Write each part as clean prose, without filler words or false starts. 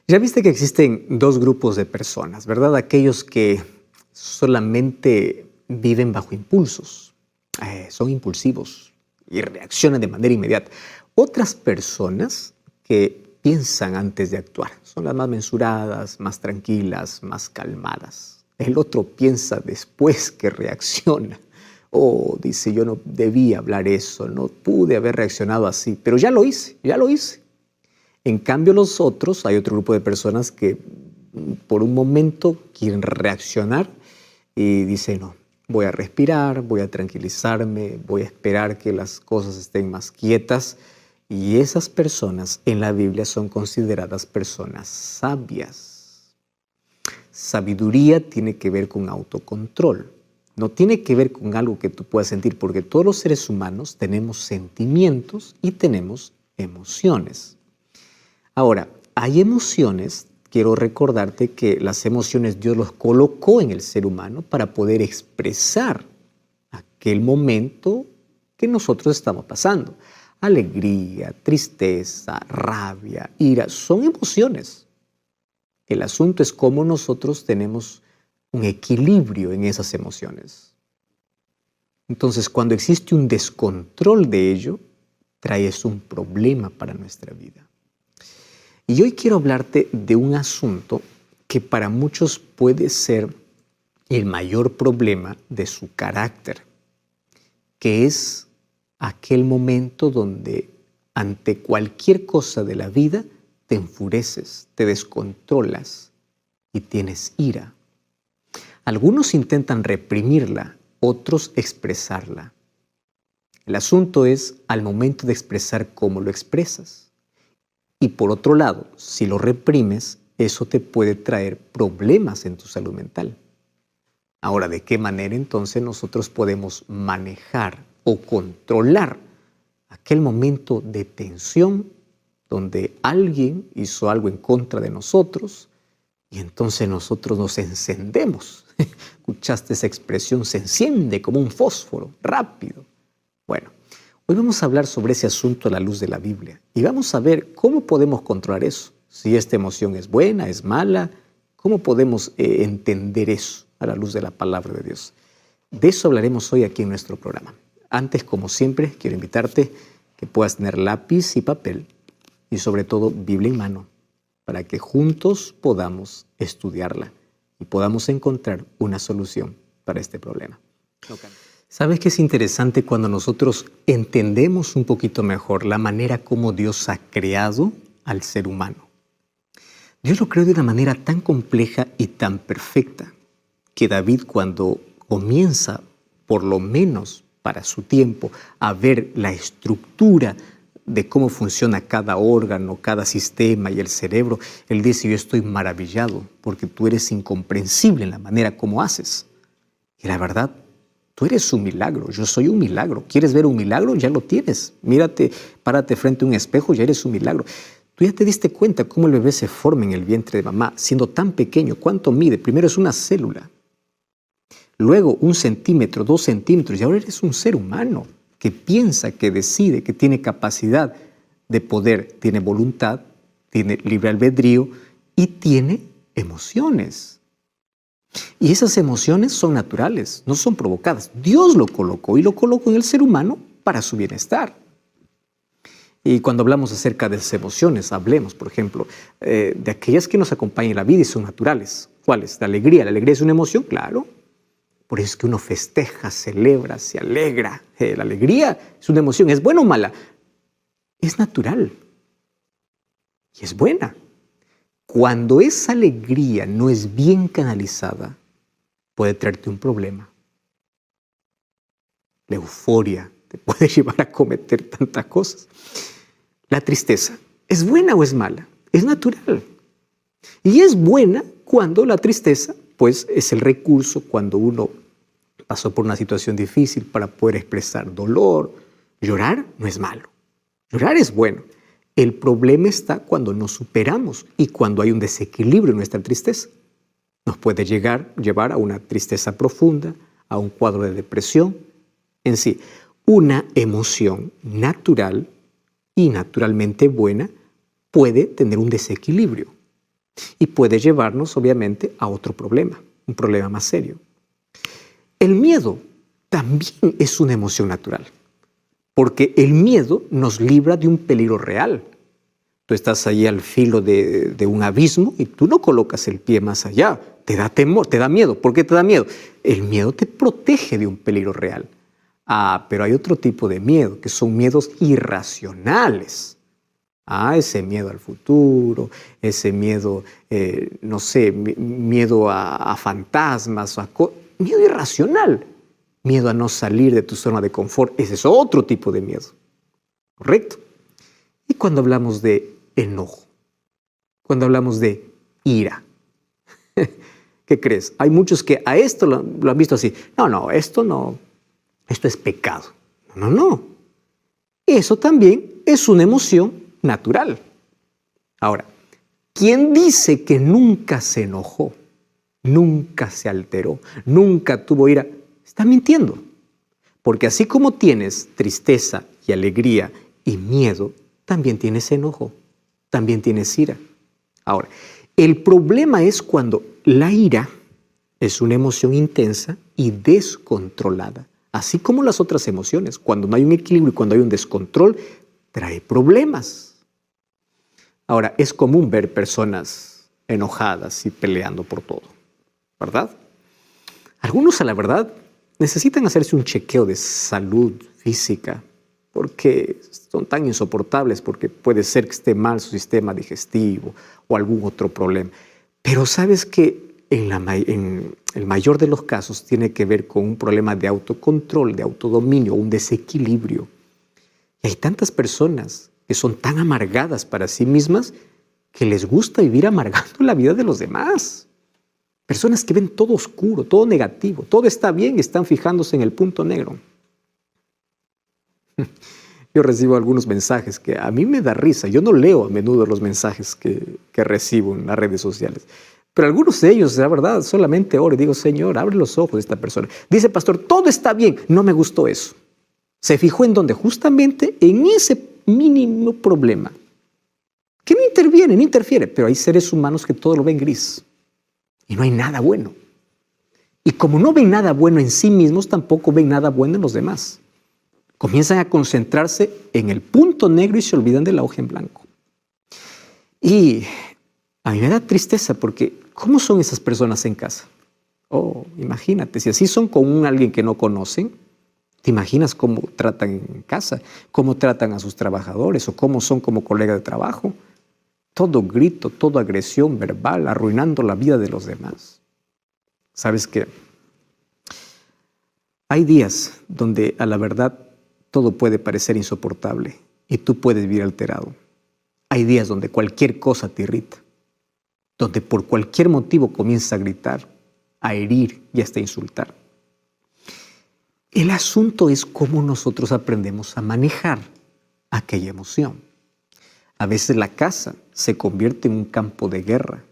Ya viste que existen dos grupos de personas, ¿verdad? Aquellos que solamente viven bajo impulsos, son impulsivos y reaccionan de manera inmediata. Otras personas que piensan antes de actuar, son las más mensuradas, más tranquilas, más calmadas. El otro piensa después que reacciona. Oh, dice, yo no debía hablar eso, no pude haber reaccionado así, pero ya lo hice, ya lo hice. En cambio, los otros, hay otro grupo de personas que por un momento quieren reaccionar y dicen, no, voy a respirar, voy a tranquilizarme, voy a esperar que las cosas estén más quietas. Y esas personas en la Biblia son consideradas personas sabias. Sabiduría tiene que ver con autocontrol. No tiene que ver con algo que tú puedas sentir, porque todos los seres humanos tenemos sentimientos y tenemos emociones. Ahora, hay emociones, quiero recordarte que las emociones Dios los colocó en el ser humano para poder expresar aquel momento que nosotros estamos pasando. Alegría, tristeza, rabia, ira, son emociones. El asunto es cómo nosotros tenemos un equilibrio en esas emociones. Entonces, cuando existe un descontrol de ello, trae eso un problema para nuestra vida. Y hoy quiero hablarte de un asunto que para muchos puede ser el mayor problema de su carácter, que es aquel momento donde ante cualquier cosa de la vida te enfureces, te descontrolas y tienes ira. Algunos intentan reprimirla, otros expresarla. El asunto es al momento de expresar cómo lo expresas. Y por otro lado, si lo reprimes, eso te puede traer problemas en tu salud mental. Ahora, ¿de qué manera entonces nosotros podemos manejar o controlar aquel momento de tensión donde alguien hizo algo en contra de nosotros y entonces nosotros nos encendemos? ¿Escuchaste esa expresión? Se enciende como un fósforo, rápido. Bueno, hoy vamos a hablar sobre ese asunto a la luz de la Biblia y vamos a ver cómo podemos controlar eso. Si esta emoción es buena, es mala, ¿cómo podemos entender eso a la luz de la palabra de Dios? De eso hablaremos hoy aquí en nuestro programa. Antes, como siempre, quiero invitarte que puedas tener lápiz y papel y sobre todo Biblia en mano para que juntos podamos estudiarla y podamos encontrar una solución para este problema. Okay. ¿Sabes qué es interesante cuando nosotros entendemos un poquito mejor la manera como Dios ha creado al ser humano? Dios lo creó de una manera tan compleja y tan perfecta que David, cuando comienza, por lo menos para su tiempo, a ver la estructura de cómo funciona cada órgano, cada sistema y el cerebro, él dice, yo estoy maravillado porque tú eres incomprensible en la manera como haces. Y la verdad, tú eres un milagro, yo soy un milagro. ¿Quieres ver un milagro? Ya lo tienes. Mírate, párate frente a un espejo, ya eres un milagro. Tú ya te diste cuenta cómo el bebé se forma en el vientre de mamá, siendo tan pequeño. ¿Cuánto mide? Primero es una célula, luego 1 centímetro, 2 centímetros, y ahora eres un ser humano que piensa, que decide, que tiene capacidad de poder, tiene voluntad, tiene libre albedrío y tiene emociones. Y esas emociones son naturales, no son provocadas. Dios lo colocó y lo colocó en el ser humano para su bienestar. Y cuando hablamos acerca de esas emociones, hablemos, por ejemplo, de aquellas que nos acompañan en la vida y son naturales. ¿Cuáles? La alegría. ¿La alegría es una emoción? Claro. Por eso es que uno festeja, celebra, se alegra. La alegría es una emoción. ¿Es buena o mala? Es natural. Y es buena. Cuando esa alegría no es bien canalizada, puede traerte un problema. La euforia te puede llevar a cometer tantas cosas. La tristeza, ¿es buena o es mala? Es natural. Y es buena cuando la tristeza, pues, es el recurso cuando uno pasó por una situación difícil para poder expresar dolor. Llorar no es malo. Llorar es bueno. El problema está cuando nos superamos y cuando hay un desequilibrio en nuestra tristeza. Nos puede llevar a una tristeza profunda, a un cuadro de depresión. En sí, una emoción natural y naturalmente buena puede tener un desequilibrio. Y puede llevarnos, obviamente, a otro problema, un problema más serio. El miedo también es una emoción natural, porque el miedo nos libra de un peligro real. Tú estás ahí al filo de un abismo y tú no colocas el pie más allá. Te da temor, te da miedo. ¿Por qué te da miedo? El miedo te protege de un peligro real. Pero hay otro tipo de miedo, que son miedos irracionales. Ese miedo al futuro, ese miedo, no sé, miedo a fantasmas, miedo irracional. Miedo a no salir de tu zona de confort. Ese es otro tipo de miedo. ¿Correcto? Y cuando hablamos de enojo, cuando hablamos de ira, ¿qué crees? Hay muchos que a esto lo han visto así. No, esto no, esto es pecado. No. Eso también es una emoción natural. Ahora, ¿quién dice que nunca se enojó, nunca se alteró, nunca tuvo ira? Está mintiendo. Porque así como tienes tristeza y alegría y miedo, también tienes enojo, también tienes ira. Ahora, el problema es cuando la ira es una emoción intensa y descontrolada. Así como las otras emociones, cuando no hay un equilibrio y cuando hay un descontrol, trae problemas. Ahora, es común ver personas enojadas y peleando por todo, ¿verdad? Algunos, a la verdad, necesitan hacerse un chequeo de salud física porque son tan insoportables, porque puede ser que esté mal su sistema digestivo o algún otro problema. Pero sabes que en el mayor de los casos tiene que ver con un problema de autocontrol, de autodominio, un desequilibrio. Y hay tantas personas que son tan amargadas para sí mismas que les gusta vivir amargando la vida de los demás. Personas que ven todo oscuro, todo negativo, todo está bien y están fijándose en el punto negro. Yo recibo algunos mensajes que a mí me da risa. Yo no leo a menudo los mensajes que recibo en las redes sociales. Pero algunos de ellos, la verdad, solamente oro y digo, Señor, abre los ojos de esta persona. Dice, pastor, todo está bien. No me gustó eso. Se fijó en donde justamente en ese mínimo problema. Que no interviene, no interfiere. Pero hay seres humanos que todo lo ven gris. Y no hay nada bueno. Y como no ven nada bueno en sí mismos, tampoco ven nada bueno en los demás. Comienzan a concentrarse en el punto negro y se olvidan de la hoja en blanco. Y a mí me da tristeza porque ¿cómo son esas personas en casa? Imagínate, si así son con alguien que no conocen, ¿te imaginas cómo tratan en casa? ¿Cómo tratan a sus trabajadores? ¿O cómo son como colegas de trabajo? Todo grito, toda agresión verbal, arruinando la vida de los demás. ¿Sabes qué? Hay días donde a la verdad todo puede parecer insoportable y tú puedes vivir alterado. Hay días donde cualquier cosa te irrita, donde por cualquier motivo comienzas a gritar, a herir y hasta insultar. El asunto es cómo nosotros aprendemos a manejar aquella emoción. A veces la casa se convierte en un campo de guerra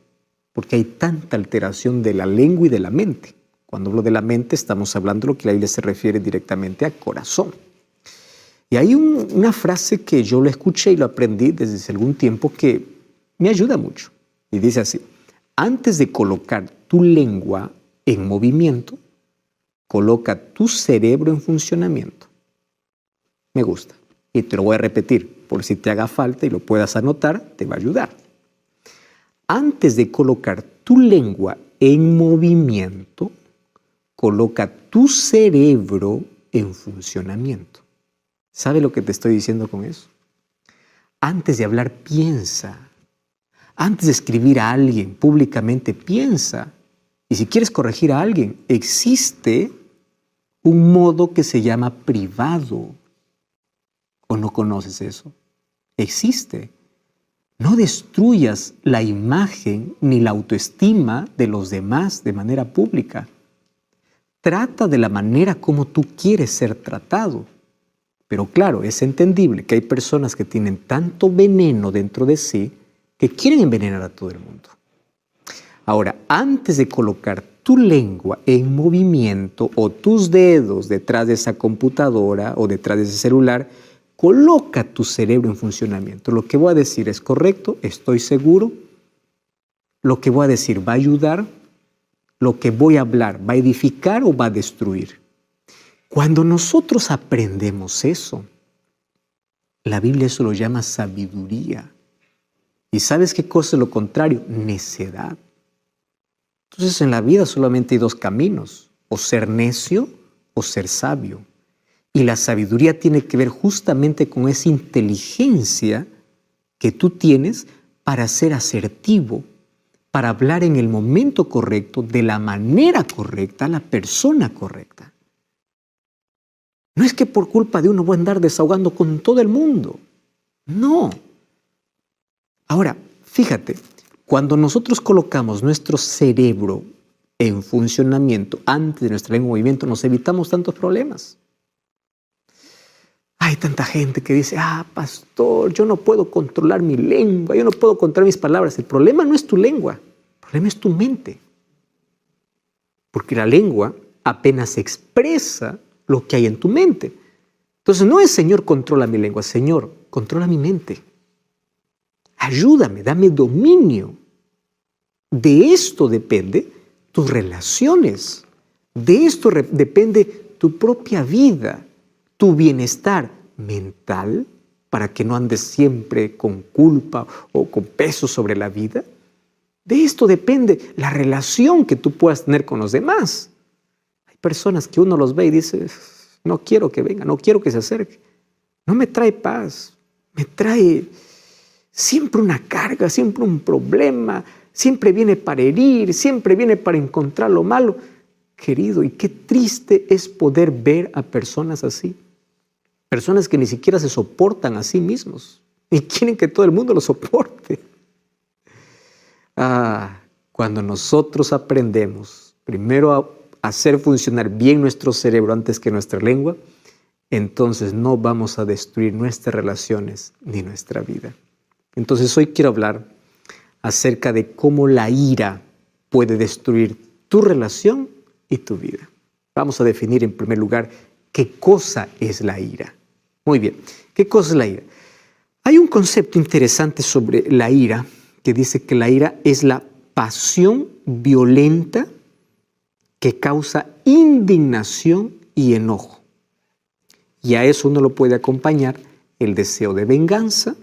porque hay tanta alteración de la lengua y de la mente. Cuando hablo de la mente estamos hablando de lo que la Biblia se refiere directamente al corazón. Y hay una frase que yo lo escuché y lo aprendí desde hace algún tiempo que me ayuda mucho. Y dice así, antes de colocar tu lengua en movimiento, coloca tu cerebro en funcionamiento. Me gusta. Y te lo voy a repetir, por si te haga falta y lo puedas anotar, te va a ayudar. Antes de colocar tu lengua en movimiento, coloca tu cerebro en funcionamiento. ¿Sabe lo que te estoy diciendo con eso? Antes de hablar, piensa. Antes de escribir a alguien públicamente, piensa. Y si quieres corregir a alguien, existe un modo que se llama privado. ¿O no conoces eso? Existe. No destruyas la imagen ni la autoestima de los demás de manera pública. Trata de la manera como tú quieres ser tratado. Pero claro, es entendible que hay personas que tienen tanto veneno dentro de sí que quieren envenenar a todo el mundo. Ahora, antes de colocar tu lengua en movimiento o tus dedos detrás de esa computadora o detrás de ese celular, coloca tu cerebro en funcionamiento. Lo que voy a decir es correcto, estoy seguro. lo que voy a decir va a ayudar, lo que voy a hablar va a edificar o va a destruir. Cuando nosotros aprendemos eso, la Biblia eso lo llama sabiduría. ¿Y sabes qué cosa es lo contrario? Necedad. Entonces en la vida solamente hay dos caminos, o ser necio o ser sabio. Y la sabiduría tiene que ver justamente con esa inteligencia que tú tienes para ser asertivo, para hablar en el momento correcto, de la manera correcta, a la persona correcta. No es que por culpa de uno voy a andar desahogando con todo el mundo. No. Ahora, fíjate, cuando nosotros colocamos nuestro cerebro en funcionamiento antes de nuestra lengua en movimiento, nos evitamos tantos problemas. Hay tanta gente que dice, pastor, yo no puedo controlar mi lengua, yo no puedo controlar mis palabras. El problema no es tu lengua, el problema es tu mente. Porque la lengua apenas expresa lo que hay en tu mente. Entonces no es, Señor, controla mi lengua, Señor, controla mi mente. Ayúdame, dame dominio. De esto depende tus relaciones. De esto depende tu propia vida, tu bienestar mental, para que no andes siempre con culpa o con peso sobre la vida. De esto depende la relación que tú puedas tener con los demás. Hay personas que uno los ve y dice, no quiero que venga, no quiero que se acerque. No me trae paz, me trae siempre una carga, siempre un problema, siempre viene para herir, siempre viene para encontrar lo malo. Querido, y qué triste es poder ver a personas así. Personas que ni siquiera se soportan a sí mismos y quieren que todo el mundo los soporte. Cuando nosotros aprendemos primero a hacer funcionar bien nuestro cerebro antes que nuestra lengua, entonces no vamos a destruir nuestras relaciones ni nuestra vida. Entonces hoy quiero hablar acerca de cómo la ira puede destruir tu relación y tu vida. Vamos a definir en primer lugar qué cosa es la ira. Muy bien, ¿qué cosa es la ira? Hay un concepto interesante sobre la ira que dice que la ira es la pasión violenta que causa indignación y enojo. Y a eso uno lo puede acompañar el deseo de venganza,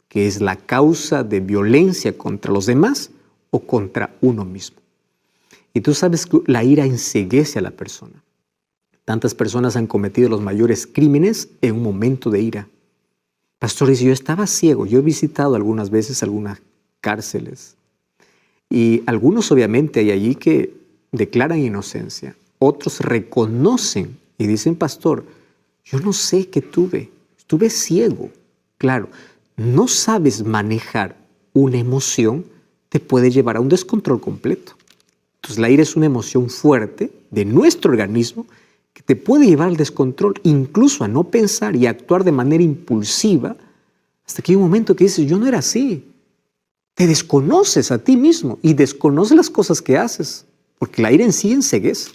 que es la causa de violencia contra los demás o contra uno mismo. Y tú sabes que la ira enceguece a la persona. Tantas personas han cometido los mayores crímenes en un momento de ira. Pastor dice, yo estaba ciego. Yo he visitado algunas veces algunas cárceles. Y algunos obviamente hay allí que declaran inocencia. Otros reconocen y dicen, pastor, yo no sé qué tuve. Estuve ciego. Claro, no sabes manejar una emoción, te puede llevar a un descontrol completo. Entonces la ira es una emoción fuerte de nuestro organismo que te puede llevar al descontrol, incluso a no pensar y a actuar de manera impulsiva, hasta que hay un momento que dices, yo no era así. Te desconoces a ti mismo y desconoces las cosas que haces, porque la ira en sí enceguece.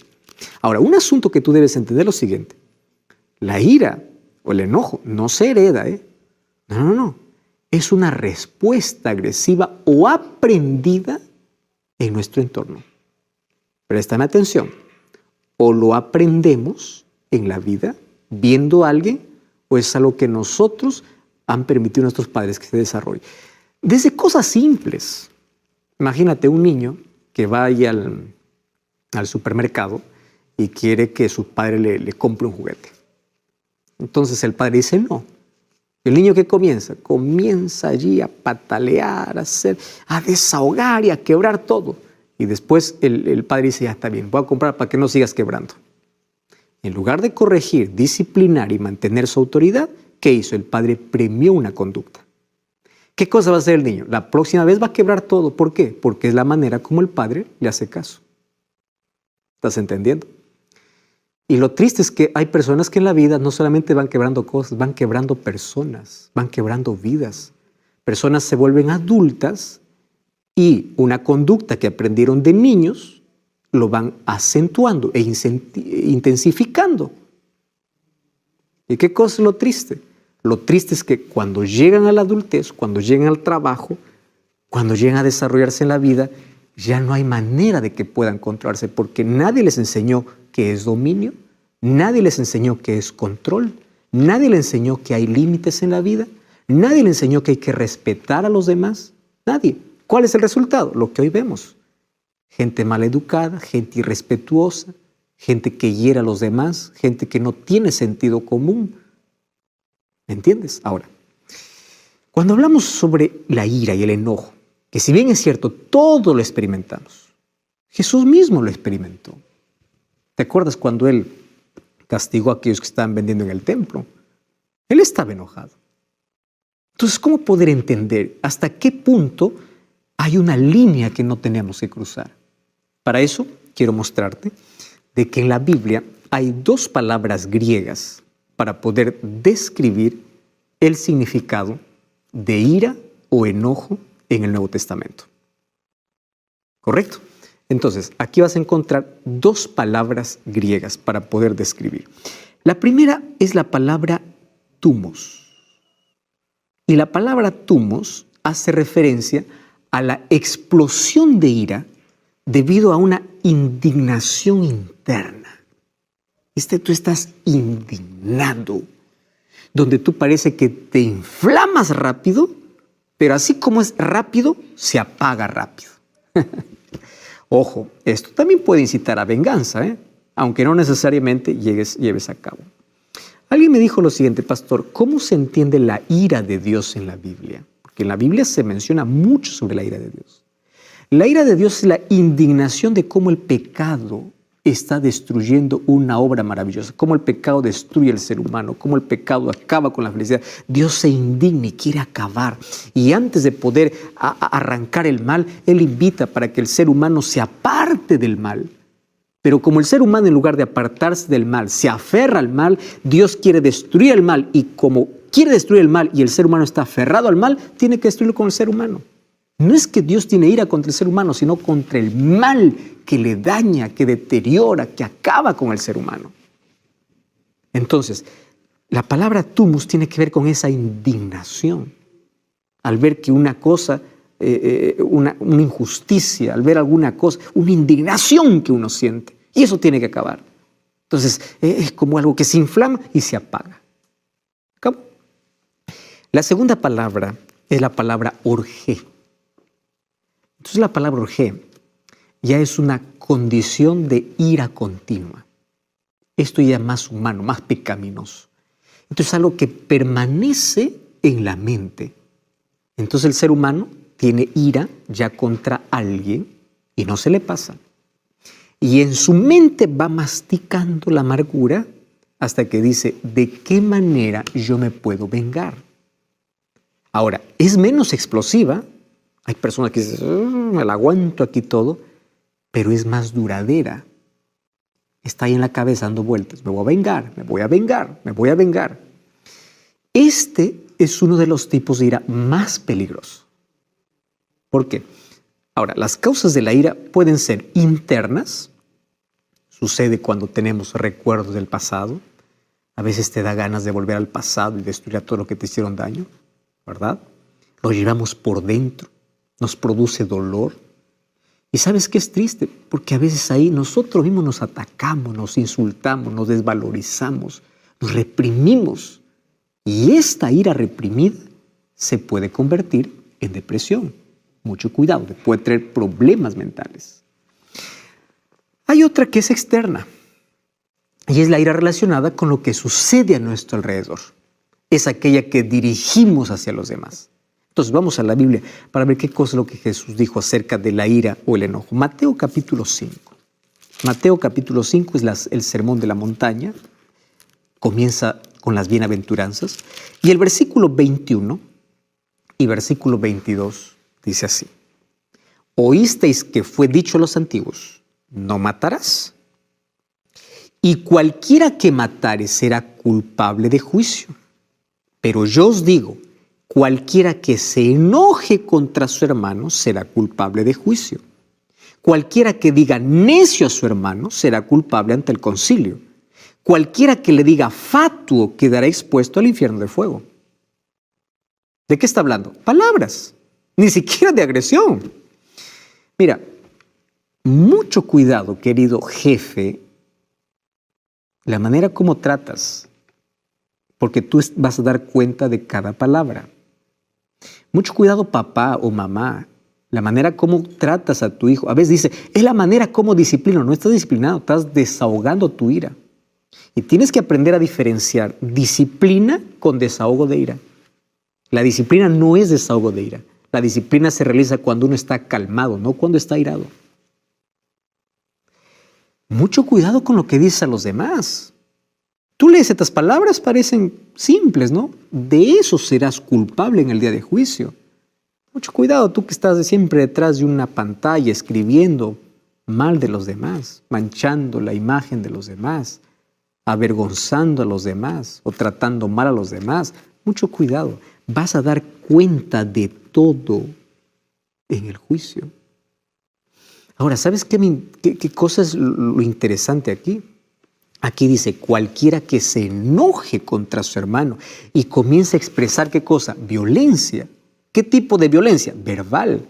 Ahora, un asunto que tú debes entender es lo siguiente. La ira o el enojo no se hereda, No. Es una respuesta agresiva o aprendida en nuestro entorno. Préstame atención. O lo aprendemos en la vida viendo a alguien, o es algo que nosotros han permitido a nuestros padres que se desarrolle. Desde cosas simples. Imagínate un niño que va ahí al supermercado y quiere que su padre le compre un juguete. Entonces el padre dice no. El niño que comienza allí a patalear, a desahogar y a quebrar todo. Y después el padre dice, ya está bien, voy a comprar para que no sigas quebrando. En lugar de corregir, disciplinar y mantener su autoridad, ¿qué hizo? El padre premió una conducta. ¿Qué cosa va a hacer el niño? La próxima vez va a quebrar todo. ¿Por qué? Porque es la manera como el padre le hace caso. ¿Estás entendiendo? Y lo triste es que hay personas que en la vida no solamente van quebrando cosas, van quebrando personas, van quebrando vidas. Personas se vuelven adultas y una conducta que aprendieron de niños lo van acentuando e intensificando. ¿Y qué cosa es lo triste? Lo triste es que cuando llegan a la adultez, cuando llegan al trabajo, cuando llegan a desarrollarse en la vida, ya no hay manera de que puedan controlarse porque nadie les enseñó qué es dominio, nadie les enseñó qué es control, nadie les enseñó que hay límites en la vida, nadie les enseñó que hay que respetar a los demás, nadie. ¿Cuál es el resultado? Lo que hoy vemos. Gente maleducada, gente irrespetuosa, gente que hiere a los demás, gente que no tiene sentido común. ¿Me entiendes? Ahora, cuando hablamos sobre la ira y el enojo, que si bien es cierto, todo lo experimentamos, Jesús mismo lo experimentó. ¿Te acuerdas cuando Él castigó a aquellos que estaban vendiendo en el templo? Él estaba enojado. Entonces, ¿cómo poder entender hasta qué punto hay una línea que no tenemos que cruzar? Para eso quiero mostrarte de que en la Biblia hay dos palabras griegas para poder describir el significado de ira o enojo en el Nuevo Testamento. ¿Correcto? Entonces, aquí vas a encontrar dos palabras griegas para poder describir. La primera es la palabra thumos. Y la palabra thumos hace referencia a la explosión de ira debido a una indignación interna. Tú estás indignado, donde tú parece que te inflamas rápido, pero así como es rápido, se apaga rápido. Ojo, esto también puede incitar a venganza, aunque no necesariamente lleves a cabo. Alguien me dijo lo siguiente, pastor, ¿cómo se entiende la ira de Dios en la Biblia? Porque en la Biblia se menciona mucho sobre la ira de Dios. La ira de Dios es la indignación de cómo el pecado está destruyendo una obra maravillosa, cómo el pecado destruye al ser humano, cómo el pecado acaba con la felicidad. Dios se indigna y quiere acabar. Y antes de poder arrancar el mal, Él invita para que el ser humano se aparte del mal. Pero como el ser humano, en lugar de apartarse del mal, se aferra al mal, Dios quiere destruir el mal. Y como quiere destruir el mal y el ser humano está aferrado al mal, tiene que destruirlo con el ser humano. No es que Dios tiene ira contra el ser humano, sino contra el mal que le daña, que deteriora, que acaba con el ser humano. Entonces, la palabra thumos tiene que ver con esa indignación. Al ver que una cosa, una injusticia, al ver alguna cosa, una indignación que uno siente. Y eso tiene que acabar. Entonces, es como algo que se inflama y se apaga. ¿Cómo? La segunda palabra es la palabra orgé. Entonces la palabra orgé ya es una condición de ira continua. Esto ya es más humano, más pecaminoso. Entonces es algo que permanece en la mente. Entonces el ser humano tiene ira ya contra alguien y no se le pasa. Y en su mente va masticando la amargura hasta que dice, ¿de qué manera yo me puedo vengar? Ahora, es menos explosiva. Hay personas que dicen, me la aguanto aquí todo, pero es más duradera. Está ahí en la cabeza dando vueltas. Me voy a vengar, me voy a vengar, me voy a vengar. Este es uno de los tipos de ira más peligrosos. ¿Por qué? Ahora, las causas de la ira pueden ser internas. Sucede cuando tenemos recuerdos del pasado. A veces te da ganas de volver al pasado y destruir a todo lo que te hicieron daño, ¿verdad? Lo llevamos por dentro. Nos produce dolor. ¿Y sabes qué es triste? Porque a veces ahí nosotros mismos nos atacamos, nos insultamos, nos desvalorizamos, nos reprimimos. Y esta ira reprimida se puede convertir en depresión. Mucho cuidado, puede traer problemas mentales. Hay otra que es externa. Y es la ira relacionada con lo que sucede a nuestro alrededor. Es aquella que dirigimos hacia los demás. Entonces vamos a la Biblia para ver qué cosa es lo que Jesús dijo acerca de la ira o el enojo. Mateo capítulo 5. Mateo capítulo 5 es el sermón de la montaña. Comienza con las bienaventuranzas. Y el versículo 21 y versículo 22 dice así. Oísteis que fue dicho a los antiguos, no matarás. Y cualquiera que matare será culpable de juicio. Pero yo os digo, cualquiera que se enoje contra su hermano será culpable de juicio. Cualquiera que diga necio a su hermano será culpable ante el concilio. Cualquiera que le diga fatuo quedará expuesto al infierno de fuego. ¿De qué está hablando? Palabras, ni siquiera de agresión. Mira, Mucho cuidado, querido jefe, la manera como tratas, porque tú vas a dar cuenta de cada palabra. Mucho cuidado, papá o mamá, la manera como tratas a tu hijo. A veces dice, es la manera como disciplino. No estás disciplinado, estás desahogando tu ira. Y tienes que aprender a diferenciar disciplina con desahogo de ira. La disciplina no es desahogo de ira. La disciplina se realiza cuando uno está calmado, no cuando está irado. Mucho cuidado con lo que dices a los demás. Tú lees estas palabras, parecen simples, ¿no? De eso serás culpable en el día de juicio. Mucho cuidado, tú que estás siempre detrás de una pantalla escribiendo mal de los demás, manchando la imagen de los demás, avergonzando a los demás o tratando mal a los demás. Mucho cuidado, vas a dar cuenta de todo en el juicio. Ahora, ¿sabes qué cosa es lo interesante aquí? Aquí dice, cualquiera que se enoje contra su hermano y comience a expresar ¿qué cosa? Violencia. ¿Qué tipo de violencia? Verbal.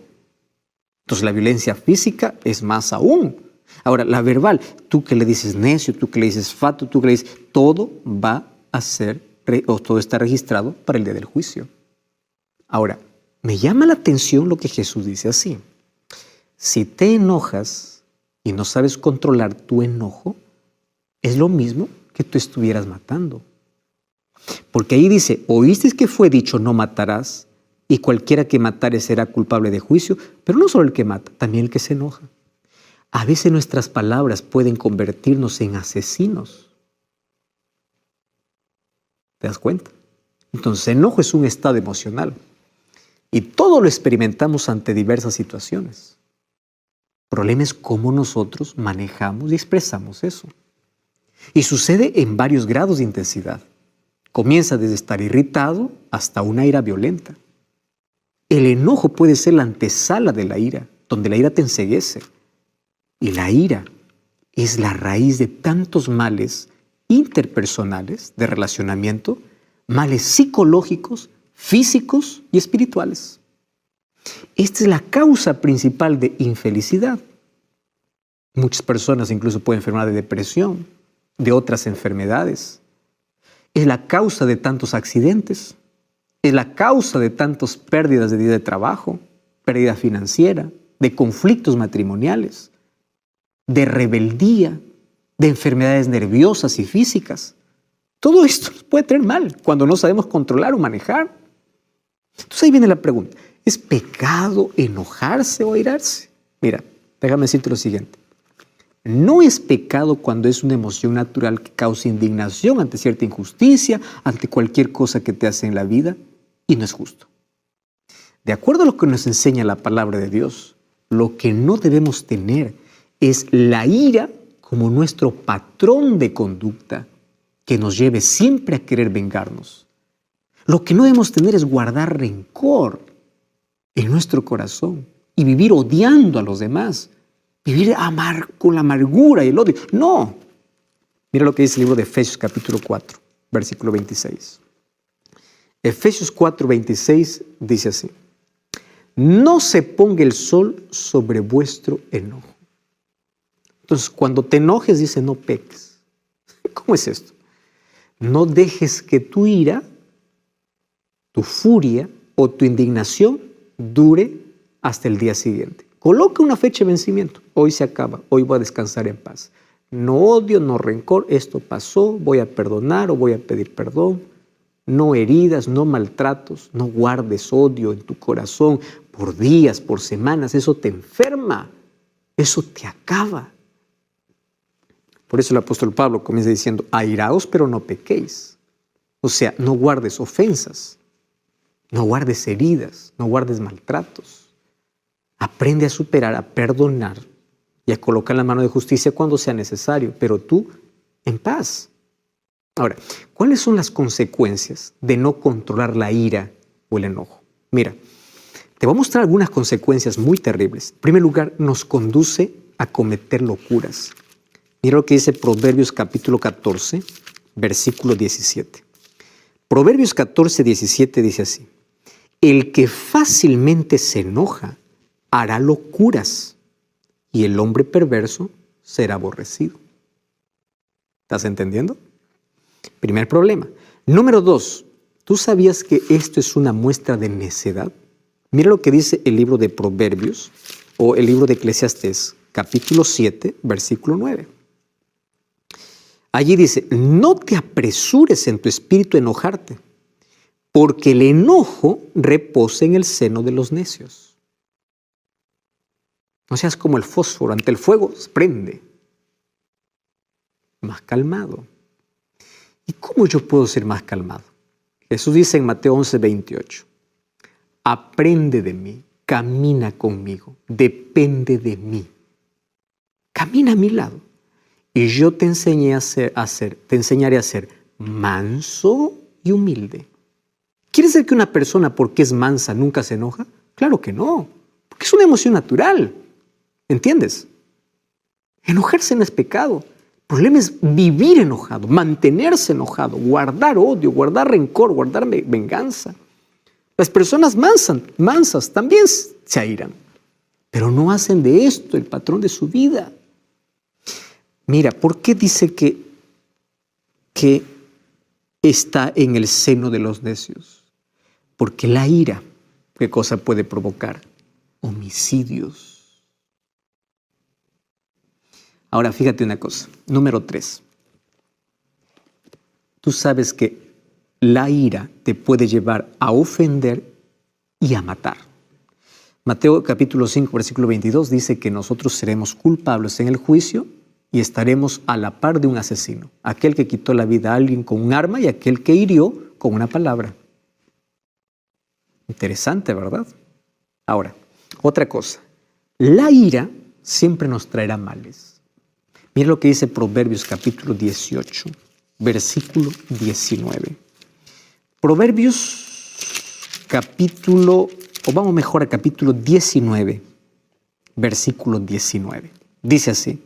Entonces la violencia física es más aún. Ahora, la verbal, tú que le dices necio, tú que le dices fato, tú que le dices, todo va a ser, o todo está registrado para el día del juicio. Ahora, me llama la atención lo que Jesús dice así. Si te enojas y no sabes controlar tu enojo, es lo mismo que tú estuvieras matando. Porque ahí dice, oíste que fue dicho no matarás, y cualquiera que matare será culpable de juicio, pero no solo el que mata, también el que se enoja. A veces nuestras palabras pueden convertirnos en asesinos. ¿Te das cuenta? Entonces, enojo es un estado emocional. Y todo lo experimentamos ante diversas situaciones. El problema es cómo nosotros manejamos y expresamos eso. Y sucede en varios grados de intensidad. Comienza desde estar irritado hasta una ira violenta. El enojo puede ser la antesala de la ira, donde la ira te enceguece. Y la ira es la raíz de tantos males interpersonales de relacionamiento, males psicológicos, físicos y espirituales. Esta es la causa principal de infelicidad. Muchas personas incluso pueden enfermar de depresión, de otras enfermedades. Es la causa de tantos accidentes. Es la causa de tantas pérdidas de día de trabajo, pérdida financiera, de conflictos matrimoniales, de rebeldía, de enfermedades nerviosas y físicas. Todo esto nos puede tener mal cuando no sabemos controlar o manejar. Entonces ahí viene la pregunta, ¿es pecado enojarse o airarse? Mira, déjame decirte lo siguiente. No es pecado cuando es una emoción natural que causa indignación ante cierta injusticia, ante cualquier cosa que te hace en la vida, y no es justo. De acuerdo a lo que nos enseña la palabra de Dios, lo que no debemos tener es la ira como nuestro patrón de conducta que nos lleve siempre a querer vengarnos. Lo que no debemos tener es guardar rencor en nuestro corazón y vivir odiando a los demás. Vivir con la amargura y el odio. No. Mira lo que dice el libro de Efesios capítulo 4, versículo 26. Efesios 4, 26 dice así. No se ponga el sol sobre vuestro enojo. Entonces, cuando te enojes, dice no peques. ¿Cómo es esto? No dejes que tu ira, tu furia o tu indignación dure hasta el día siguiente. Coloca una fecha de vencimiento. Hoy se acaba, hoy voy a descansar en paz. No odio, no rencor, esto pasó, voy a perdonar o voy a pedir perdón. No heridas, no maltratos, no guardes odio en tu corazón por días, por semanas. Eso te enferma, eso te acaba. Por eso el apóstol Pablo comienza diciendo, airaos pero no pequéis. O sea, no guardes ofensas, no guardes heridas, no guardes maltratos. Aprende a superar, a perdonar y a colocar la mano de justicia cuando sea necesario, pero tú en paz. Ahora, ¿cuáles son las consecuencias de no controlar la ira o el enojo? Mira, te voy a mostrar algunas consecuencias muy terribles. En primer lugar, nos conduce a cometer locuras. Mira lo que dice Proverbios capítulo 14, versículo 17. Proverbios 14, 17 dice así. El que fácilmente se enoja hará locuras y el hombre perverso será aborrecido. ¿Estás entendiendo? Primer problema. Número 2, ¿tú sabías que esto es una muestra de necedad? Mira lo que dice el libro de Proverbios o el libro de Eclesiastés, capítulo 7, versículo 9. Allí dice, no te apresures en tu espíritu a enojarte, porque el enojo reposa en el seno de los necios. No seas como el fósforo, ante el fuego se prende. Más calmado. ¿Y cómo yo puedo ser más calmado? Jesús dice en Mateo 11, 28, aprende de mí, camina conmigo, depende de mí. Camina a mi lado y yo te enseñaré a ser manso y humilde. ¿Quiere decir que una persona porque es mansa nunca se enoja? Claro que no, porque es una emoción natural. ¿Entiendes? Enojarse no es pecado. El problema es vivir enojado, mantenerse enojado, guardar odio, guardar rencor, guardar venganza. Las personas mansas también se airan, pero no hacen de esto el patrón de su vida. Mira, ¿por qué dice que está en el seno de los necios? Porque la ira, ¿qué cosa puede provocar? Homicidios. Ahora, fíjate una cosa. Número 3. Tú sabes que la ira te puede llevar a ofender y a matar. Mateo capítulo 5, versículo 22 dice que nosotros seremos culpables en el juicio y estaremos a la par de un asesino, aquel que quitó la vida a alguien con un arma y aquel que hirió con una palabra. Interesante, ¿verdad? Ahora, otra cosa. La ira siempre nos traerá males. Mira lo que dice Proverbios capítulo 18, versículo 19. Proverbios capítulo 19, versículo 19. Dice así,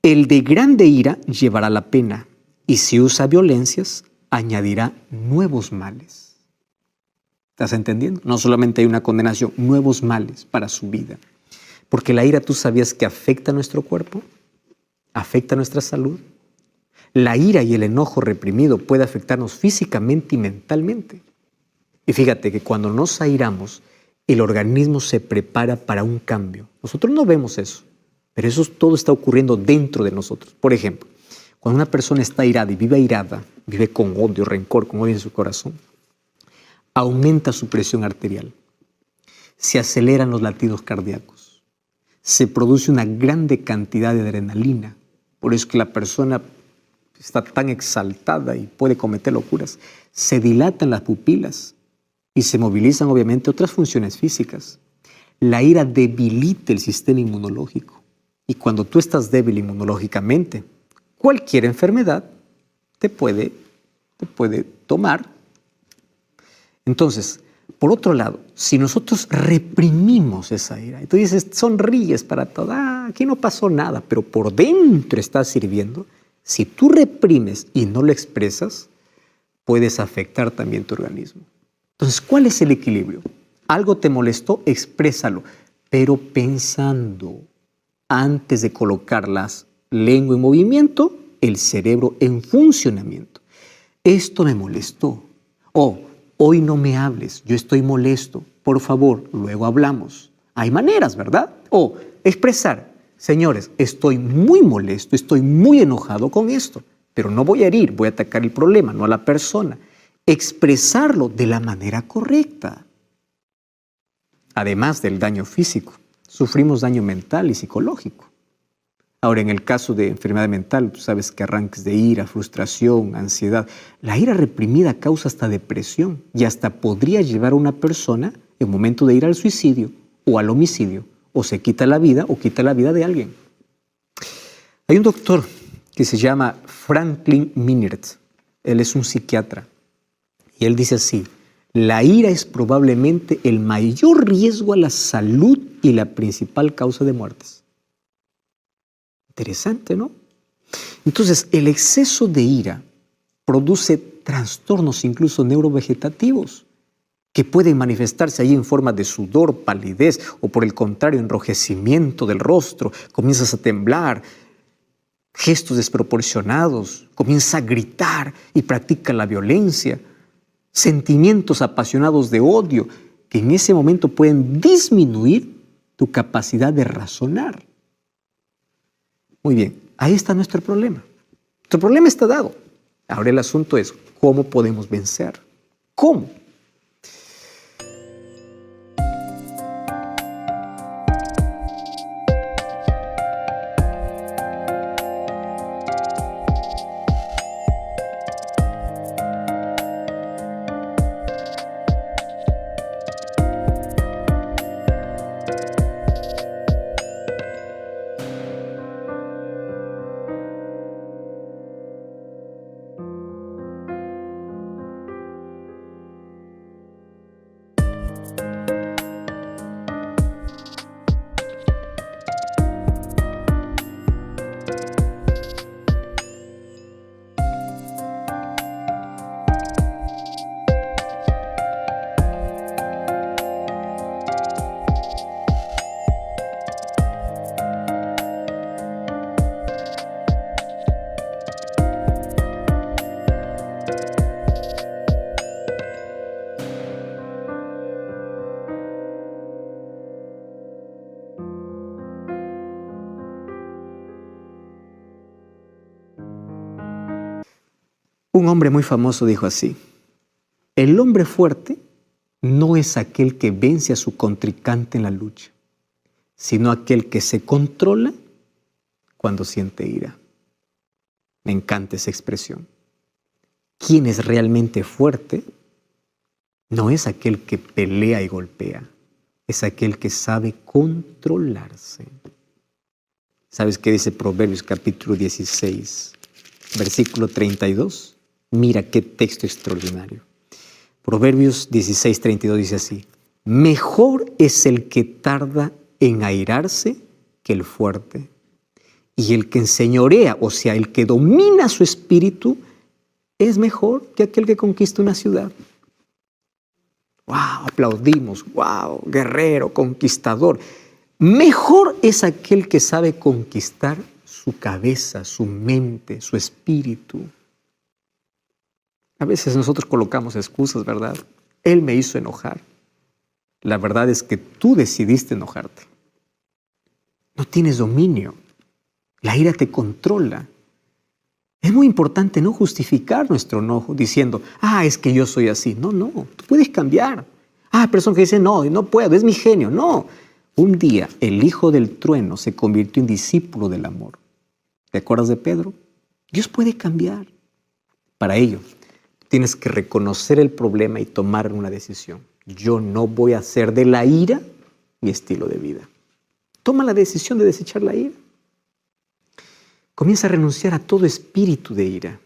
el de grande ira llevará la pena, y si usa violencias, añadirá nuevos males. ¿Estás entendiendo? No solamente hay una condenación, nuevos males para su vida. Porque la ira, ¿tú sabías que afecta a nuestro cuerpo? ¿Afecta a nuestra salud? La ira y el enojo reprimido puede afectarnos físicamente y mentalmente. Y fíjate que cuando nos airamos, el organismo se prepara para un cambio. Nosotros no vemos eso, pero eso todo está ocurriendo dentro de nosotros. Por ejemplo, cuando una persona está airada y vive airada, vive con odio, rencor, con odio en su corazón, aumenta su presión arterial, se aceleran los latidos cardíacos, se produce una grande cantidad de adrenalina. Por eso que la persona está tan exaltada y puede cometer locuras. Se dilatan las pupilas y se movilizan obviamente otras funciones físicas. La ira debilita el sistema inmunológico. Y cuando tú estás débil inmunológicamente, cualquier enfermedad te puede tomar. Entonces, por otro lado, si nosotros reprimimos esa ira, y tú dices, sonríes para todo, aquí no pasó nada, pero por dentro estás sirviendo, si tú reprimes y no lo expresas, puedes afectar también tu organismo. Entonces, ¿cuál es el equilibrio? Algo te molestó, exprésalo, pero pensando, antes de colocar la lengua en movimiento, el cerebro en funcionamiento. Esto me molestó. Hoy no me hables, yo estoy molesto, por favor, luego hablamos. Hay maneras, ¿verdad? O expresar, señores, estoy muy molesto, estoy muy enojado con esto, pero no voy a herir, voy a atacar el problema, no a la persona. Expresarlo de la manera correcta. Además del daño físico, sufrimos daño mental y psicológico. Ahora, en el caso de enfermedad mental, tú sabes que arranques de ira, frustración, ansiedad. La ira reprimida causa hasta depresión y hasta podría llevar a una persona en momento de ir al suicidio o al homicidio, o se quita la vida o quita la vida de alguien. Hay un doctor que se llama Franklin Minert. Él es un psiquiatra y él dice así, la ira es probablemente el mayor riesgo a la salud y la principal causa de muertes. Interesante, ¿no? Entonces, el exceso de ira produce trastornos incluso neurovegetativos. que pueden manifestarse ahí en forma de sudor, palidez o por el contrario, enrojecimiento del rostro. Comienzas a temblar, gestos desproporcionados, comienza a gritar y practica la violencia, sentimientos apasionados de odio que en ese momento pueden disminuir tu capacidad de razonar. Muy bien, ahí está nuestro problema. Nuestro problema está dado. Ahora el asunto es, ¿cómo podemos vencer? ¿Cómo? Un hombre muy famoso dijo así: el hombre fuerte no es aquel que vence a su contrincante en la lucha, sino aquel que se controla cuando siente ira. Me encanta esa expresión. Quien es realmente fuerte no es aquel que pelea y golpea, es aquel que sabe controlarse. ¿Sabes qué dice Proverbios capítulo 16, versículo 32? Mira qué texto extraordinario. Proverbios 16, 32 dice así: mejor es el que tarda en airarse que el fuerte, y el que enseñorea, o sea, el que domina su espíritu, es mejor que aquel que conquista una ciudad. ¡Wow! Aplaudimos. ¡Wow! Guerrero, conquistador. Mejor es aquel que sabe conquistar su cabeza, su mente, su espíritu. A veces nosotros colocamos excusas, ¿verdad? Él me hizo enojar. La verdad es que tú decidiste enojarte. No tienes dominio. La ira te controla. Es muy importante no justificar nuestro enojo diciendo, es que yo soy así. No, tú puedes cambiar. Personas que dicen, no puedo, es mi genio. No. Un día el hijo del trueno se convirtió en discípulo del amor. ¿Te acuerdas de Pedro? Dios puede cambiar. Para ello, tienes que reconocer el problema y tomar una decisión. Yo no voy a hacer de la ira mi estilo de vida. Toma la decisión de desechar la ira. Comienza a renunciar a todo espíritu de ira.